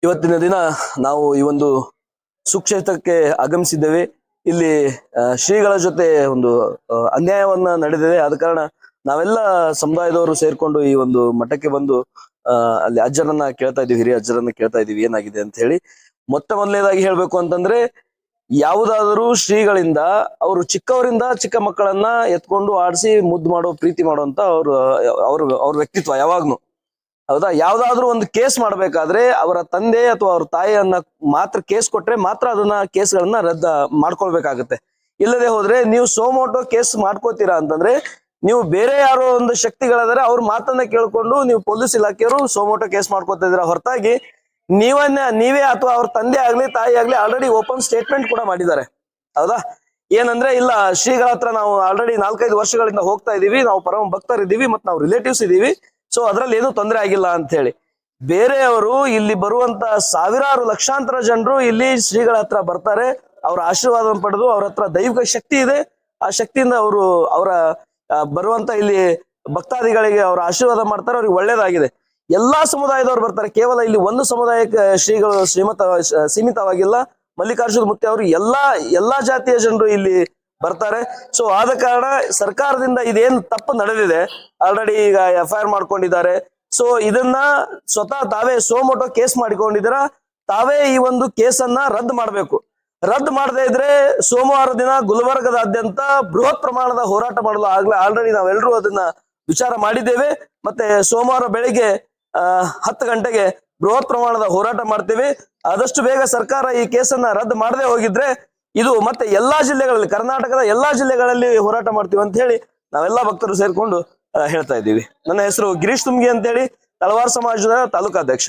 ಇವತ್ತಿನ ದಿನ ನಾವು ಈ ಒಂದು ಸುಕ್ಷೇತ್ರಕ್ಕೆ ಆಗಮಿಸಿದ್ದೇವೆ. ಇಲ್ಲಿ ಶ್ರೀಗಳ ಜೊತೆ ಒಂದು ಅನ್ಯಾಯವನ್ನ ನಡೆದಿದೆ. ಆದ ಕಾರಣ ನಾವೆಲ್ಲ ಸಮುದಾಯದವರು ಸೇರ್ಕೊಂಡು ಈ ಒಂದು ಮಠಕ್ಕೆ ಬಂದು ಅಲ್ಲಿ ಅಜ್ಜರನ್ನ ಕೇಳ್ತಾ ಇದೀವಿ, ಹಿರಿಯ ಅಜ್ಜರನ್ನ ಕೇಳ್ತಾ ಇದೀವಿ ಏನಾಗಿದೆ ಅಂತ ಹೇಳಿ. ಮೊದಲನೇದಾಗಿ ಹೇಳ್ಬೇಕು ಅಂತಂದ್ರೆ, ಯಾವುದಾದರೂ ಶ್ರೀಗಳಿಂದ ಅವರು ಚಿಕ್ಕವರಿಂದ ಚಿಕ್ಕ ಮಕ್ಕಳನ್ನ ಎತ್ಕೊಂಡು ಆಡಿಸಿ ಮುದ್ದು ಮಾಡೋ, ಪ್ರೀತಿ ಮಾಡುವಂತ ಅವ್ರ ವ್ಯಕ್ತಿತ್ವ ಯಾವಾಗ್ನು. ಹೌದಾ? ಯಾವ್ದಾದ್ರು ಒಂದು ಕೇಸ್ ಮಾಡ್ಬೇಕಾದ್ರೆ ಅವರ ತಂದೆ ಅಥವಾ ಅವ್ರ ತಾಯಿಯನ್ನ ಮಾತ್ರ ಕೇಸ್ ಕೊಟ್ರೆ ಮಾತ್ರ ಅದನ್ನ ಕೇಸ್ಗಳನ್ನ ರದ್ದ ಮಾಡ್ಕೊಳ್ಬೇಕಾಗತ್ತೆ. ಇಲ್ಲದೆ ಹೋದ್ರೆ ನೀವು ಸೋಮೋಟೋ ಕೇಸ್ ಮಾಡ್ಕೋತೀರಾ ಅಂತಂದ್ರೆ ನೀವು ಬೇರೆ ಯಾರೋ ಒಂದು ಶಕ್ತಿಗಳಾದ್ರೆ ಅವ್ರ ಮಾತನ್ನ ಕೇಳ್ಕೊಂಡು ನೀವು ಪೊಲೀಸ್ ಇಲಾಖೆಯವರು ಸೋಮೋಟೋ ಕೇಸ್ ಮಾಡ್ಕೋತಾ ಇದೀರ ಹೊರತಾಗಿ ನೀವೇ ಅಥವಾ ಅವ್ರ ತಂದೆ ಆಗ್ಲಿ ತಾಯಿ ಆಗ್ಲಿ ಆಲ್ರೆಡಿ ಓಪನ್ ಸ್ಟೇಟ್ಮೆಂಟ್ ಕೂಡ ಮಾಡಿದ್ದಾರೆ. ಹೌದಾ? ಏನಂದ್ರೆ, ಇಲ್ಲ ಶ್ರೀಗಳ ಹತ್ರ ನಾವು ಆಲ್ರೆಡಿ 4-5 ವರ್ಷಗಳಿಂದ ಹೋಗ್ತಾ ಇದೀವಿ, ನಾವು ಪರಮ ಭಕ್ತರಿದ್ದೀವಿ ಮತ್ತು ನಾವು ರಿಲೇಟಿವ್ಸ್ ಇದೀವಿ, ಸೊ ಅದ್ರಲ್ಲಿ ಏನು ತೊಂದರೆ ಆಗಿಲ್ಲ ಅಂತ ಹೇಳಿ. ಬೇರೆಯವರು ಇಲ್ಲಿ ಬರುವಂತ ಸಾವಿರಾರು ಲಕ್ಷಾಂತರ ಜನರು ಇಲ್ಲಿ ಶ್ರೀಗಳ ಹತ್ರ ಬರ್ತಾರೆ, ಅವರ ಆಶೀರ್ವಾದ ಪಡೆದು ಅವ್ರ ಹತ್ರ ದೈವಿಕ ಶಕ್ತಿ ಇದೆ. ಆ ಶಕ್ತಿಯಿಂದ ಅವರ ಬರುವಂತ ಇಲ್ಲಿ ಭಕ್ತಾದಿಗಳಿಗೆ ಅವರ ಆಶೀರ್ವಾದ ಮಾಡ್ತಾರೆ, ಅವ್ರಿಗೆ ಒಳ್ಳೇದಾಗಿದೆ. ಎಲ್ಲಾ ಸಮುದಾಯದವ್ರು ಬರ್ತಾರೆ, ಕೇವಲ ಇಲ್ಲಿ ಒಂದು ಸಮುದಾಯಕ್ಕೆ ಶ್ರೀಗಳು ಸೀಮಿತವಾಗಿಲ್ಲ. ಮಲ್ಲಿಕಾರ್ಜುನ ಮೂರ್ತಿ ಅವರು ಎಲ್ಲಾ ಜಾತಿಯ ಜನರು ಇಲ್ಲಿ ಬರ್ತಾರೆ. ಸೊ ಆದ ಕಾರಣ ಸರ್ಕಾರದಿಂದ ಇದೇನ್ ತಪ್ಪು ನಡೆದಿದೆ, ಆಲ್ರೆಡಿ ಈಗ FIR ಮಾಡ್ಕೊಂಡಿದ್ದಾರೆ. ಸೊ ಇದನ್ನ ಸ್ವತಃ ತಾವೇ ಸೋಮೋಟೋ ಕೇಸ್ ಮಾಡಿಕೊಂಡಿದ್ದೀರಾ, ತಾವೇ ಈ ಒಂದು ಕೇಸನ್ನ ರದ್ದು ಮಾಡ್ಬೇಕು. ರದ್ದು ಮಾಡದೇ ಇದ್ರೆ ಸೋಮವಾರ ದಿನ ಗುಲ್ಬರ್ಗದಾದ್ಯಂತ ಬೃಹತ್ ಪ್ರಮಾಣದ ಹೋರಾಟ ಮಾಡಲು ಆಲ್ರೆಡಿ ನಾವೆಲ್ಲರೂ ಅದನ್ನ ವಿಚಾರ ಮಾಡಿದ್ದೇವೆ. ಮತ್ತೆ ಸೋಮವಾರ ಬೆಳಿಗ್ಗೆ 10 ಗಂಟೆಗೆ ಬೃಹತ್ ಪ್ರಮಾಣದ ಹೋರಾಟ ಮಾಡ್ತೇವೆ. ಆದಷ್ಟು ಬೇಗ ಸರ್ಕಾರ ಈ ಕೇಸನ್ನ ರದ್ದು ಮಾಡದೆ ಹೋಗಿದ್ರೆ ಇದು ಮತ್ತೆ ಎಲ್ಲಾ ಜಿಲ್ಲೆಗಳಲ್ಲಿ, ಕರ್ನಾಟಕದ ಎಲ್ಲಾ ಜಿಲ್ಲೆಗಳಲ್ಲಿ ಹೋರಾಟ ಮಾಡ್ತೀವಿ ಅಂತ ಹೇಳಿ ನಾವೆಲ್ಲಾ ಭಕ್ತರು ಸೇರ್ಕೊಂಡು ಹೇಳ್ತಾ ಇದ್ದೀವಿ. ನನ್ನ ಹೆಸರು ಗಿರೀಶ್ ತುಮ್ಗಿ ಅಂತ ಹೇಳಿ, ತಳವಾರ ಸಮಾಜದ ತಾಲೂಕಾಧ್ಯಕ್ಷ.